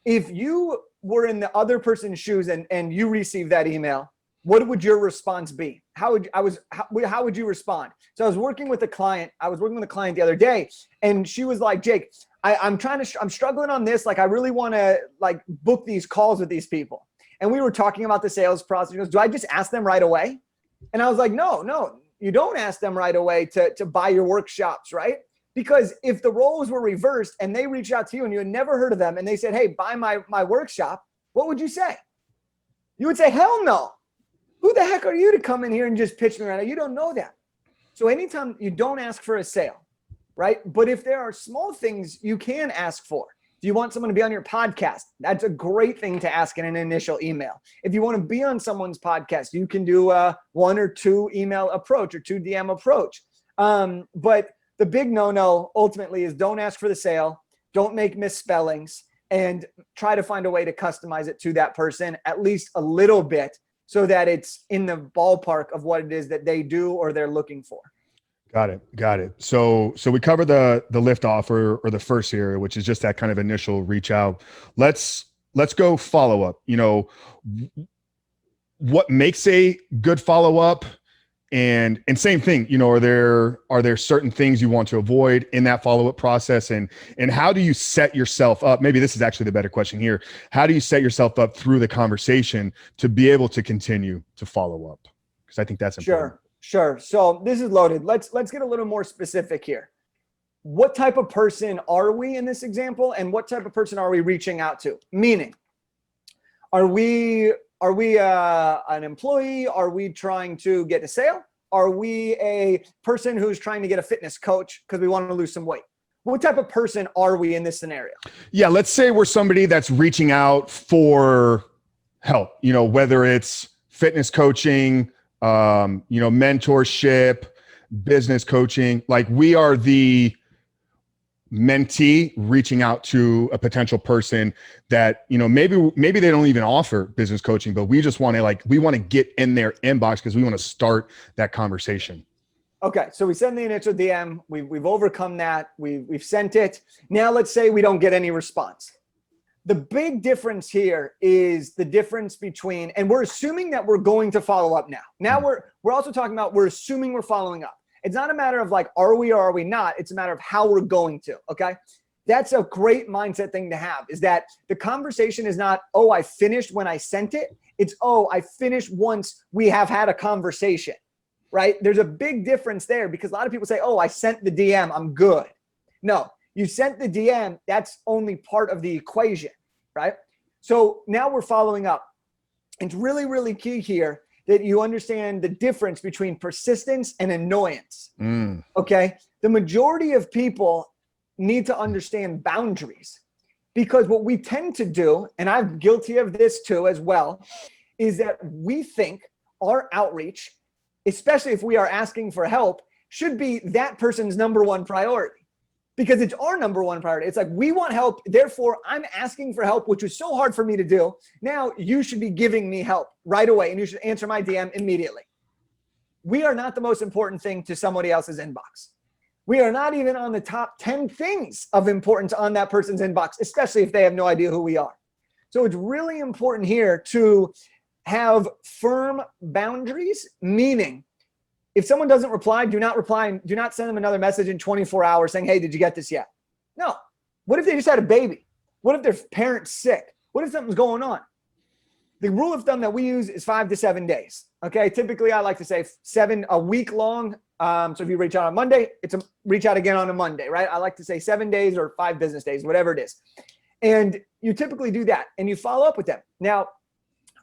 If you were in the other person's shoes and you received that email, what would your response be? How would you respond? So I was working with a client. The other day, and she was like, Jake, I'm struggling on this. Like, I really want to like book these calls with these people. And we were talking about the sales process. She goes, do I just ask them right away? And I was like, no, you don't ask them right away to buy your workshops, right? Because if the roles were reversed and they reached out to you and you had never heard of them and they said, hey, buy my workshop, what would you say? You would say, hell no. Who the heck are you to come in here and just pitch me right now? You don't know that. So anytime, you don't ask for a sale, right? But if there are small things you can ask for, do you want someone to be on your podcast? That's a great thing to ask in an initial email. If you want to be on someone's podcast, you can do a 1 or 2 email approach or 2 DM approach. But the big no-no ultimately is don't ask for the sale, don't make misspellings, and try to find a way to customize it to that person at least a little bit so that it's in the ballpark of what it is that they do or they're looking for. Got it. Got it. So we covered the lift off or the first area, which is just that kind of initial reach out. Let's go follow up. What makes a good follow up? And same thing, are there certain things you want to avoid in that follow up process? And how do you set yourself up? Maybe this is actually the better question here. How do you set yourself up through the conversation to be able to continue to follow up? Because I think that's important. Sure. So this is loaded. Let's get a little more specific here. What type of person are we in this example, and what type of person are we reaching out to? Meaning, are we an employee? Are we trying to get a sale? Are we a person who's trying to get a fitness coach because we want to lose some weight? What type of person are we in this scenario? Yeah, let's say we're somebody that's reaching out for help, whether it's fitness coaching, mentorship, business coaching. Like, we are the mentee reaching out to a potential person that, maybe they don't even offer business coaching, but we just want to get in their inbox because we want to start that conversation. Okay. So we send the initial DM. We've overcome that. We've sent it. Now let's say we don't get any response. The big difference here is the difference between, and we're assuming that we're going to follow up now. Now we're also talking about, we're assuming we're following up. It's not a matter of like, are we or are we not? It's a matter of how we're going to, okay? That's a great mindset thing to have, is that the conversation is not, oh, I finished when I sent it. It's, oh, I finished once we have had a conversation, right? There's a big difference there because a lot of people say, oh, I sent the DM, I'm good. No, you sent the DM, that's only part of the equation, right? So now we're following up. It's really, really key here that you understand the difference between persistence and annoyance. Okay. The majority of people need to understand boundaries, because what we tend to do, and I'm guilty of this too as well, is that we think our outreach, especially if we are asking for help, should be that person's number one priority. Because it's our number one priority. It's like, we want help, therefore I'm asking for help, which was so hard for me to do. Now you should be giving me help right away, and you should answer my DM immediately. We are not the most important thing to somebody else's inbox. We are not even on the top 10 things of importance on that person's inbox, especially if they have no idea who we are. So it's really important here to have firm boundaries, meaning if someone doesn't reply, do not reply, and do not send them another message in 24 hours saying, hey, did you get this yet? No. What if they just had a baby? What if their parent's sick? What if something's going on? The rule of thumb that we use is 5 to 7 days. Okay. Typically I like to say a week long. So if you reach out on Monday, reach out again on a Monday, right? I like to say 7 days or 5 business days, whatever it is. And you typically do that and you follow up with them. Now,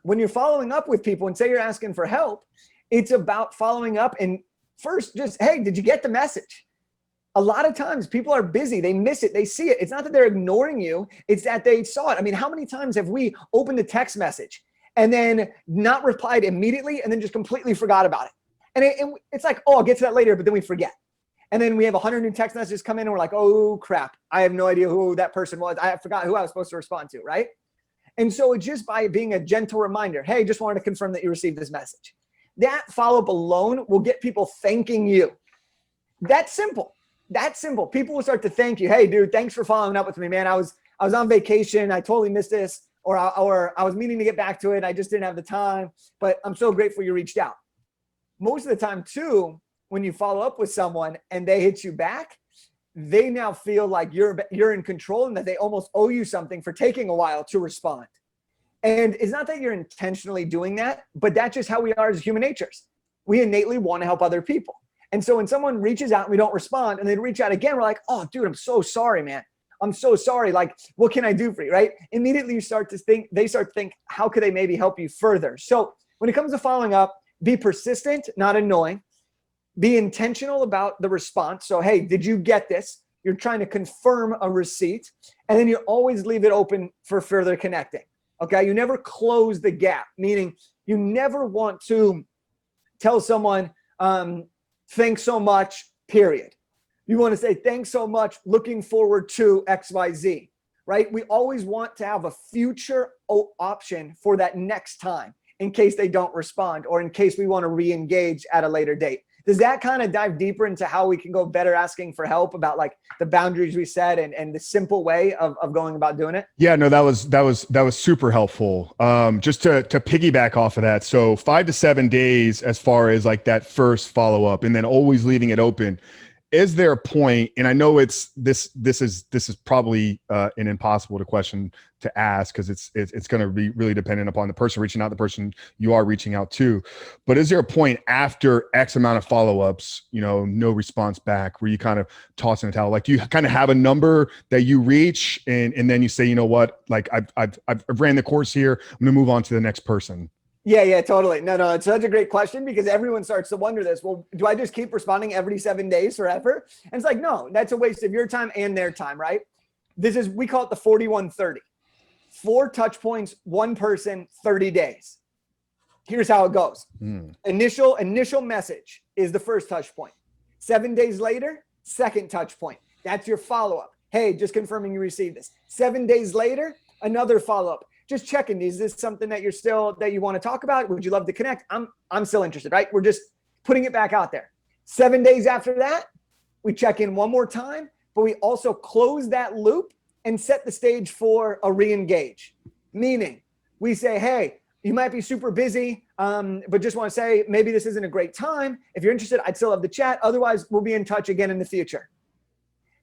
when you're following up with people and say you're asking for help, it's about following up and first just, hey, did you get the message? A lot of times people are busy. They miss it. They see it. It's not that they're ignoring you. It's that they saw it. I mean, how many times have we opened a text message and then not replied immediately and then just completely forgot about it? And it's like, oh, I'll get to that later, but then we forget. And then we have 100 new text messages come in and we're like, oh crap, I have no idea who that person was. I forgot who I was supposed to respond to, right? And so it's just by being a gentle reminder, hey, just wanted to confirm that you received this message. That follow-up alone will get people thanking you. That's simple. That's simple. People will start to thank you. Hey, dude, thanks for following up with me, man. I was on vacation. I totally missed this, or I was meaning to get back to it. I just didn't have the time, but I'm so grateful you reached out. Most of the time too, when you follow up with someone and they hit you back, they now feel like you're in control and that they almost owe you something for taking a while to respond. And it's not that you're intentionally doing that, but that's just how we are as human natures. We innately want to help other people. And so when someone reaches out and we don't respond and they reach out again, we're like, oh, dude, I'm so sorry, man. I'm so sorry. Like, what can I do for you, right? Immediately they start to think, how could they maybe help you further? So when it comes to following up, be persistent, not annoying. Be intentional about the response. So, hey, did you get this? You're trying to confirm a receipt. And then you always leave it open for further connecting. Okay. You never close the gap, meaning you never want to tell someone, thanks so much, period. You want to say, thanks so much. Looking forward to XYZ, right? We always want to have a future option for that next time in case they don't respond or in case we want to re-engage at a later date. Does that kind of dive deeper into how we can go better asking for help about like the boundaries we set and the simple way of going about doing it? Yeah, no, that was super helpful. Just to piggyback off of that. So 5 to 7 days as far as like that first follow up, and then always leaving it open. Is there a point, and I know this is probably an impossible question to ask because it's going to be really dependent upon the person reaching out, the person you are reaching out to. But is there a point after X amount of follow-ups, no response back, where you kind of toss in the towel? Like, do you kind of have a number that you reach and then you say, you know what, like I've ran the course here, I'm going to move on to the next person? Yeah, totally. No, it's such a great question because everyone starts to wonder this. Well, do I just keep responding every 7 days forever? And it's like, no, that's a waste of your time and their time, right? We call it the 41-30. 4 touch points, 1 person, 30 days. Here's how it goes. Initial message is the first touch point. 7 days later, second touch point. That's your follow-up. Hey, just confirming you received this. 7 days later, another follow-up. Just checking, is this something that you want to talk about? Would you love to connect? I'm still interested, right? We're just putting it back out there. 7 days after that, we check in one more time, but we also close that loop and set the stage for a re-engage. Meaning we say, hey, you might be super busy, but just want to say maybe this isn't a great time. If you're interested, I'd still love to chat. Otherwise, we'll be in touch again in the future.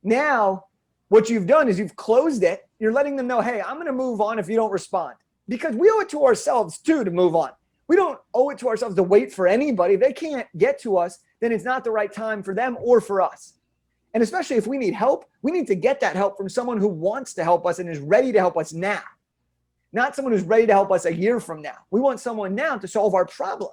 Now, what you've done is you've closed it. You're letting them know, hey, I'm going to move on if you don't respond, because we owe it to ourselves too to move on. We don't owe it to ourselves to wait for anybody. If they can't get to us, then it's not the right time for them or for us. And especially if we need help, we need to get that help from someone who wants to help us and is ready to help us now, not someone who's ready to help us a year from now. We want someone now to solve our problem.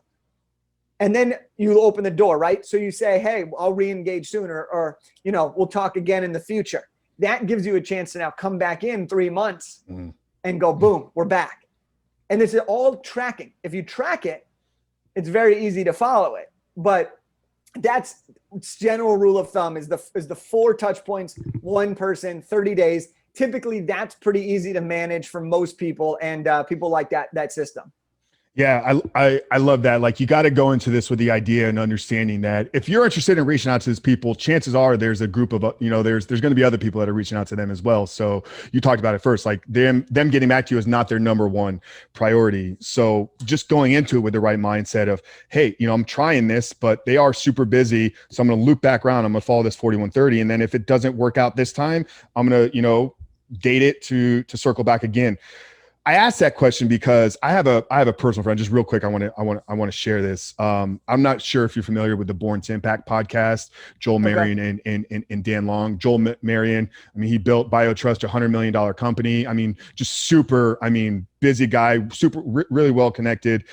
And then you open the door, right? So you say, hey, I'll re-engage sooner, or we'll talk again in the future. That gives you a chance to now come back in 3 months and go, boom, we're back. And this is all tracking. If you track it, it's very easy to follow it. But that's general rule of thumb is the 4 touch points, 1 person, 30 days. Typically, that's pretty easy to manage for most people, and people like that system. Yeah, I love that. Like, you got to go into this with the idea and understanding that if you're interested in reaching out to these people, chances are there's a group of, there's going to be other people that are reaching out to them as well. So you talked about it first, like them getting back to you is not their number one priority. So just going into it with the right mindset of, hey, I'm trying this, but they are super busy. So I'm going to loop back around. I'm going to follow this 41-30. And then if it doesn't work out this time, I'm going to, date it to circle back again. I asked that question because I have a personal friend. Just real quick, I want to share this. I'm not sure if you're familiar with the Born to Impact podcast, Joel Marion and Dan Long. Joel Marion, he built BioTrust, $100 million company. Just super, busy guy, super, really well connected.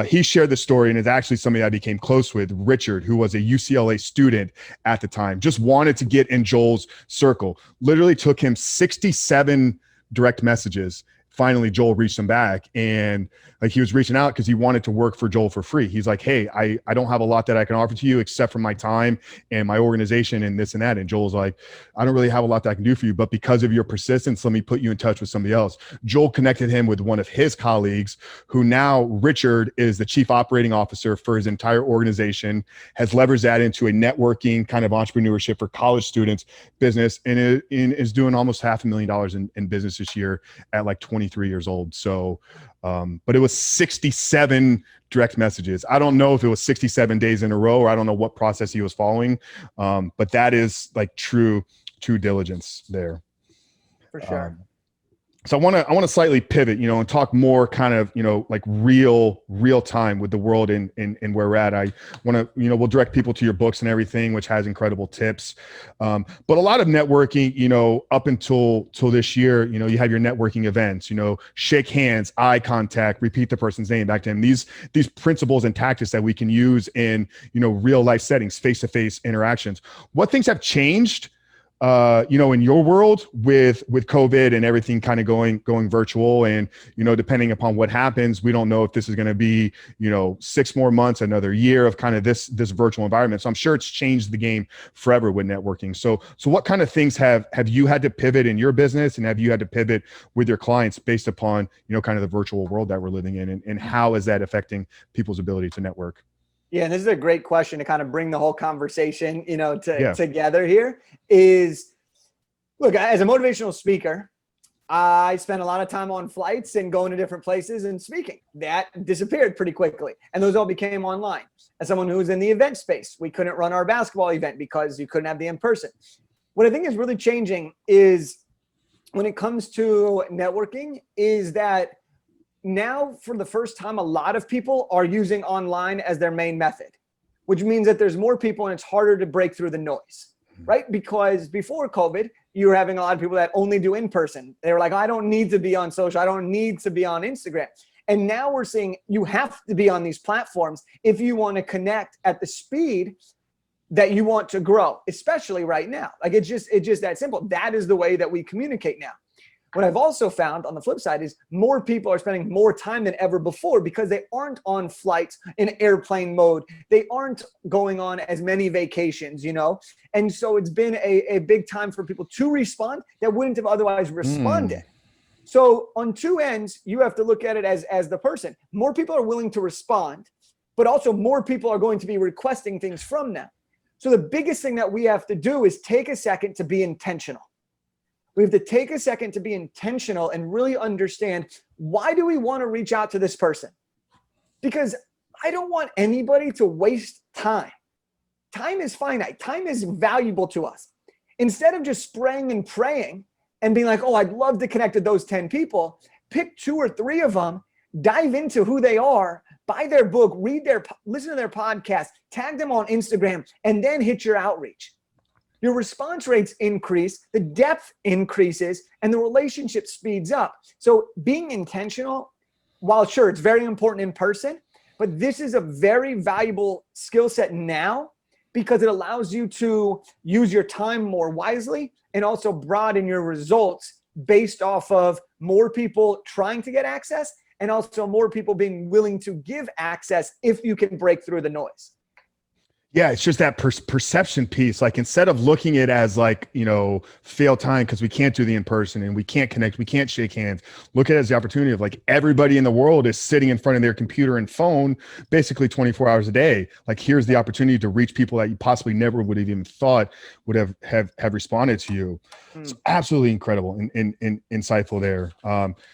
He shared the story, and is actually somebody I became close with, Richard, who was a UCLA student at the time, just wanted to get in Joel's circle. Literally took him 67 direct messages. Finally, Joel reached him back, and like, he was reaching out because he wanted to work for Joel for free. He's like, hey, I don't have a lot that I can offer to you except for my time and my organization and this and that. And Joel's like, I don't really have a lot that I can do for you, but because of your persistence, let me put you in touch with somebody else. Joel connected him with one of his colleagues, who now Richard is the chief operating officer for his entire organization, has leveraged that into a networking kind of entrepreneurship for college students business, and is doing almost $500,000 in business this year at like 23 years old. So, but it was 67 direct messages. I don't know if it was 67 days in a row, or I don't know what process he was following. But that is like true diligence there. For sure. So I want to slightly pivot, and talk more kind of, like real time with the world and where we're at. I want to, we'll direct people to your books and everything, which has incredible tips. But a lot of networking, up until this year, you have your networking events, shake hands, eye contact, repeat the person's name back to him. These principles and tactics that we can use in, real life settings, face-to-face interactions. What things have changed in your world with COVID and everything kind of going virtual, and depending upon what happens, we don't know if this is going to be 6 more months, another year of kind of this virtual environment. So I'm sure it's changed the game forever with networking. So what kind of things have you had to pivot in your business, and have you had to pivot with your clients based upon kind of the virtual world that we're living in, and how is that affecting people's ability to network? Yeah, and this is a great question to kind of bring the whole conversation, Yeah. together here. Is, look, as a motivational speaker, I spent a lot of time on flights and going to different places and speaking. That disappeared pretty quickly, and those all became online. As someone who was in the event space, we couldn't run our basketball event because you couldn't have the in-person. What I think is really changing is, when it comes to networking, is that now, for the first time, a lot of people are using online as their main method, which means that there's more people and it's harder to break through the noise, right? Because before COVID, you were having a lot of people that only do in person. They were like, I don't need to be on social. I don't need to be on Instagram. And now we're seeing you have to be on these platforms if you want to connect at the speed that you want to grow, especially right now. Like, it's just that simple. That is the way that we communicate now. What I've also found on the flip side is more people are spending more time than ever before because they aren't on flights in airplane mode. They aren't going on as many vacations, And so it's been a big time for people to respond that wouldn't have otherwise responded. So on two ends, you have to look at it as the person. More people are willing to respond, but also more people are going to be requesting things from them. So the biggest thing that we have to do is take a second to be intentional. We have to take a second to be intentional and really understand, why do we want to reach out to this person? Because I don't want anybody to waste time. Time is finite. Time is valuable to us. Instead of just spraying and praying and being like, oh, I'd love to connect with those 10 people, pick 2 or 3 of them, dive into who they are, buy their book, listen to their podcast, tag them on Instagram, and then hit your outreach. Your response rates increase, the depth increases, and the relationship speeds up. So being intentional, while sure, it's very important in person, but this is a very valuable skill set now, because it allows you to use your time more wisely and also broaden your results based off of more people trying to get access, and also more people being willing to give access if you can break through the noise. Yeah, it's just that perception piece. Like, instead of looking at it as like, fail time because we can't do the in-person and we can't connect, we can't shake hands, look at it as the opportunity of, like, everybody in the world is sitting in front of their computer and phone basically 24 hours a day. Like, here's the opportunity to reach people that you possibly never would have even thought would have responded to you. It's absolutely incredible and insightful there.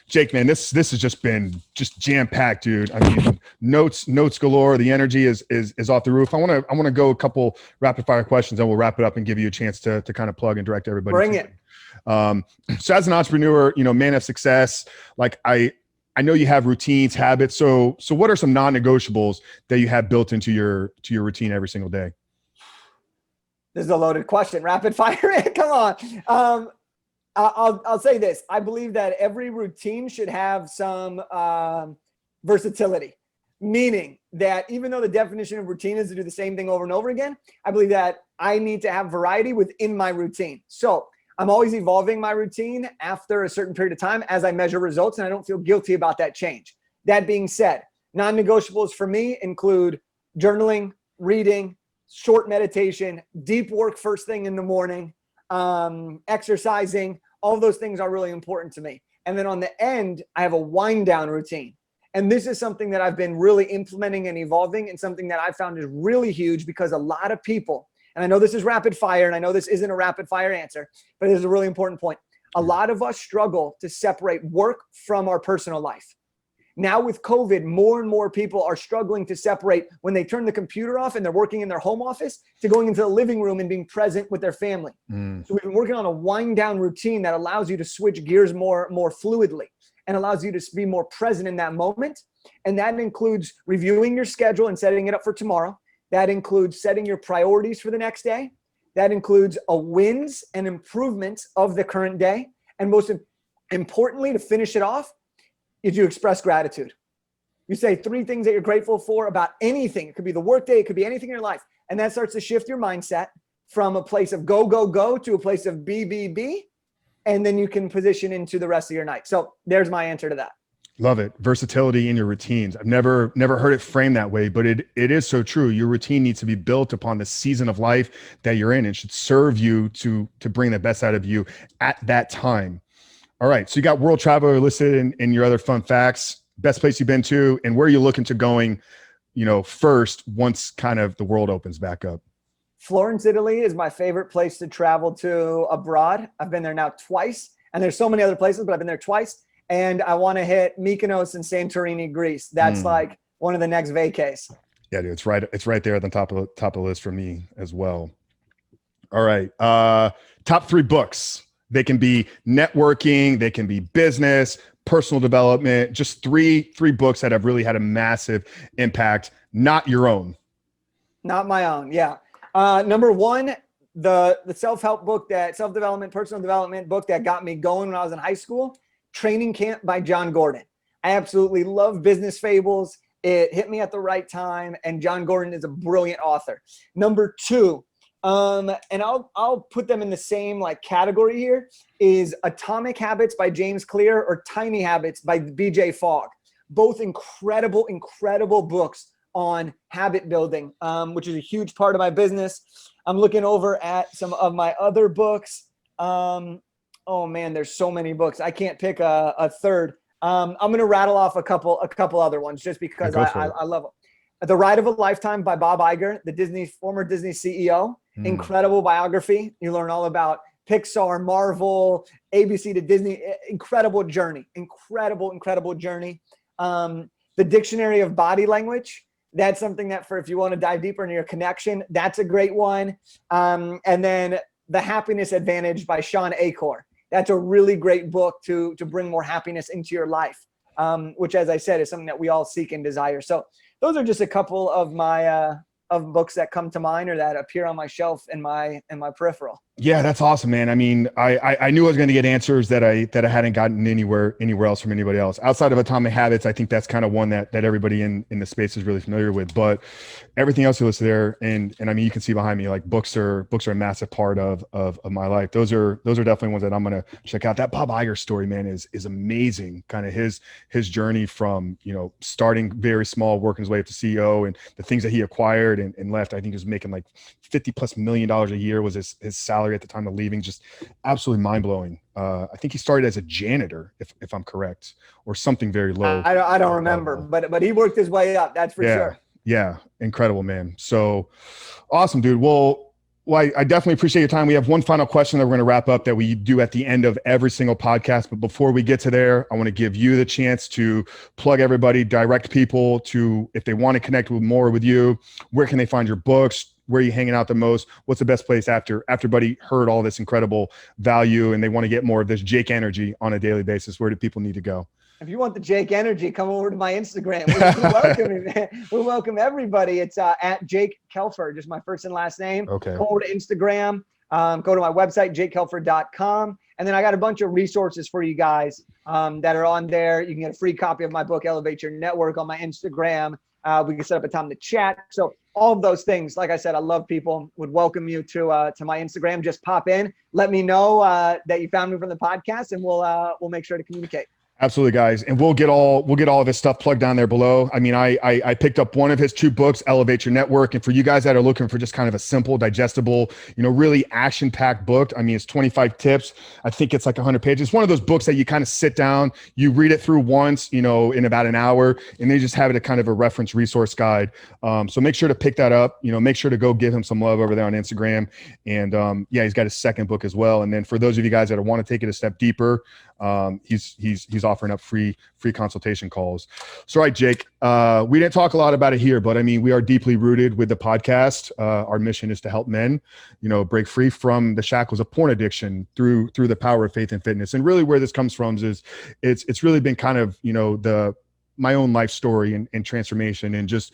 Jake, man, this has just been jam-packed, dude. I mean, notes galore. The energy is off the roof. I want to go a couple rapid fire questions, and we'll wrap it up and give you a chance to kind of plug and direct everybody. Bring it. So as an entrepreneur, man of success, like, I know you have routines, habits. So what are some non-negotiables that you have built into your routine every single day? This is a loaded question. Rapid fire it. Come on. I'll say this. I believe that every routine should have some versatility, meaning that even though the definition of routine is to do the same thing over and over again, I believe that I need to have variety within my routine. So I'm always evolving my routine after a certain period of time as I measure results, and I don't feel guilty about that change. That being said, non-negotiables for me include journaling, reading, short meditation, deep work first thing in the morning, exercising. All of those things are really important to me. And then on the end, I have a wind down routine. And this is something that I've been really implementing and evolving, and something that I found is really huge, because a lot of people, and I know this is rapid fire, and I know this isn't a rapid fire answer, but it is a really important point. A lot of us struggle to separate work from our personal life. Now with COVID, more and more people are struggling to separate when they turn the computer off and they're working in their home office to going into the living room and being present with their family. So we've been working on a wind down routine that allows you to switch gears more fluidly and allows you to be more present in that moment. And that includes reviewing your schedule and setting it up for tomorrow. That includes setting your priorities for the next day. That includes wins and improvements of the current day. And most importantly, to finish it off, is you express gratitude. You say 3 things that you're grateful for about anything. It could be the workday, it could be anything in your life. And that starts to shift your mindset. from a place of go, go, go to a place of be, be, be. And then you can position into the rest of your night. So there's my answer to that. Love it. Versatility in your routines. I've never heard it framed that way, but it is so true. Your routine needs to be built upon the season of life that you're in. It should serve you to bring the best out of you at that time. All right. So you got world traveler listed in your other fun facts, best place you've been to, and where are you looking to going, first once kind of the world opens back up? Florence, Italy is my favorite place to travel to abroad. I've been there now twice, and there's so many other places, but I've been there twice. And I want to hit Mykonos and Santorini, Greece. That's like one of the next vacays. Yeah, dude, it's right there at the top of the list for me as well. All right. Top 3 books. They can be networking, they can be business, personal development, just three books that have really had a massive impact, not your own. Not my own. Yeah. Number 1, the self-help book, that self-development, personal development book that got me going when I was in high school, Training Camp by John Gordon. I absolutely love business fables. It hit me at the right time, and John Gordon is a brilliant author. Number 2, and I'll put them in the same like category here, is Atomic Habits by James Clear or Tiny Habits by BJ Fogg. Both incredible books on habit building, which is a huge part of my business. I'm looking over at some of my other books. Oh man, there's so many books. I can't pick a third. I'm going to rattle off a couple other ones just because I love them. The Ride of a Lifetime by Bob Iger, the former Disney CEO. Incredible biography. You learn all about Pixar, Marvel, ABC to Disney. Incredible journey. Incredible journey. The Dictionary of Body Language. That's something that if you want to dive deeper into your connection, that's a great one. And then The Happiness Advantage by Sean Achor. That's a really great book to bring more happiness into your life, which, as I said, is something that we all seek and desire. So those are just a couple of my of books that come to mind or that appear on my shelf in my peripheral. Yeah, that's awesome, man. I mean, I knew I was going to get answers that I hadn't gotten anywhere else from anybody else outside of Atomic Habits. I think that's kind of one that everybody in the space is really familiar with. But everything else you listed there, and I mean, you can see behind me, like books are a massive part of my life. Those are definitely ones that I'm going to check out. That Bob Iger story, man, is amazing. Kind of his journey from starting very small, working his way up to CEO, and the things that he acquired and left. I think he was making like $50+ million a year was his salary at the time of leaving. Just absolutely mind-blowing. I think he started as a janitor, if I'm correct, or something very low. I don't remember, but he worked his way up. That's for sure. Yeah. Incredible, man. So awesome, dude. Well, I definitely appreciate your time. We have one final question that we're going to wrap up that we do at the end of every single podcast. But before we get to there, I want to give you the chance to plug everybody, direct people to, if they want to connect more with you, where can they find your books? Where are you hanging out the most? What's the best place after everybody heard all this incredible value and they want to get more of this Jake energy on a daily basis? Where do people need to go? If you want the Jake energy, come over to my Instagram. We welcome everybody. It's at Jake Kelfer, just my first and last name. Okay. Come over to Instagram. Go to my website, jakekelfer.com. And then I got a bunch of resources for you guys that are on there. You can get a free copy of my book, Elevate Your Network, on my Instagram. We can set up a time to chat. So all of those things, like I said, I love people, would welcome you to my Instagram. Just pop in, let me know that you found me from the podcast, and we'll make sure to communicate. Absolutely, guys. And we'll get all of his stuff plugged down there below. I mean, I picked up one of his 2 books, Elevate Your Network. And for you guys that are looking for just kind of a simple, digestible, really action-packed book, I mean, it's 25 tips. I think it's like 100 pages. It's one of those books that you kind of sit down, you read it through once, in about an hour, and then you just have it a kind of a reference resource guide. So make sure to pick that up, make sure to go give him some love over there on Instagram. And he's got his second book as well. And then for those of you guys that want to take it a step deeper, he's offering up free consultation calls. So, all right, Jake, we didn't talk a lot about it here, but I mean, we are deeply rooted with the podcast. Our mission is to help men, break free from the shackles of porn addiction through the power of faith and fitness. And really where this comes from is it's really been kind of, my own life story and transformation, and just,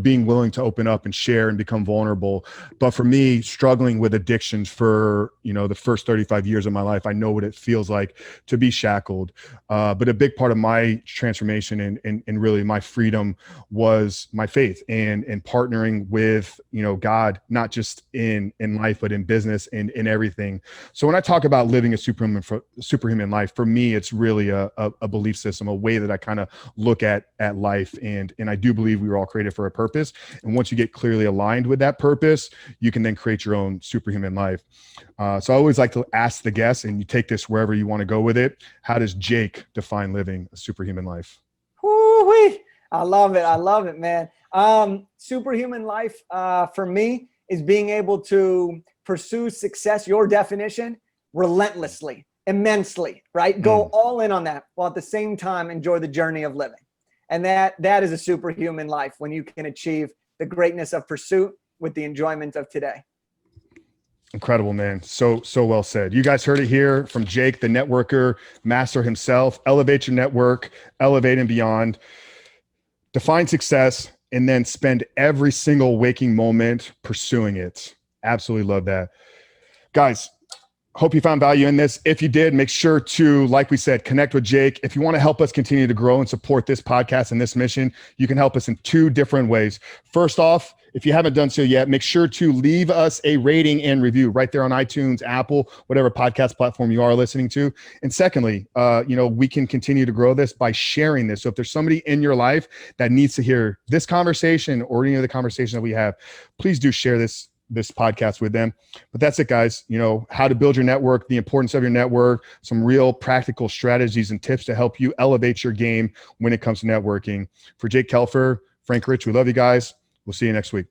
being willing to open up and share and become vulnerable. But for me, struggling with addictions for, the first 35 years of my life, I know what it feels like to be shackled. But a big part of my transformation and really my freedom was my faith and partnering with, God, not just in life, but in business and in everything. So when I talk about living a superhuman life, for me, it's really a belief system, a way that I kind of look at life. And I do believe we were all created for a purpose. And once you get clearly aligned with that purpose, you can then create your own superhuman life. So I always like to ask the guests, and you take this wherever you want to go with it. How does Jake define living a superhuman life? Woo-wee. I love it, man. Superhuman life for me is being able to pursue success, your definition, relentlessly, immensely, right? Go all in on that, while at the same time enjoy the journey of living. And that is a superhuman life, when you can achieve the greatness of pursuit with the enjoyment of today. Incredible, man. So well said. You guys heard it here from Jake, the networker master himself. Elevate your network, elevate and beyond. Define success, and then spend every single waking moment pursuing it. Absolutely love that. Guys, hope you found value in this. If you did, make sure to, like we said, connect with Jake. If you want to help us continue to grow and support this podcast and this mission, you can help us in 2 different ways. First off, if you haven't done so yet, make sure to leave us a rating and review right there on iTunes, Apple, whatever podcast platform you are listening to. And secondly, we can continue to grow this by sharing this. So if there's somebody in your life that needs to hear this conversation or any of the conversation that we have, please do share this podcast with them. But that's it, guys. How to build your network, the importance of your network, some real practical strategies and tips to help you elevate your game when it comes to networking. For Jake Kelfer, Frank Rich, we love you guys. We'll see you next week.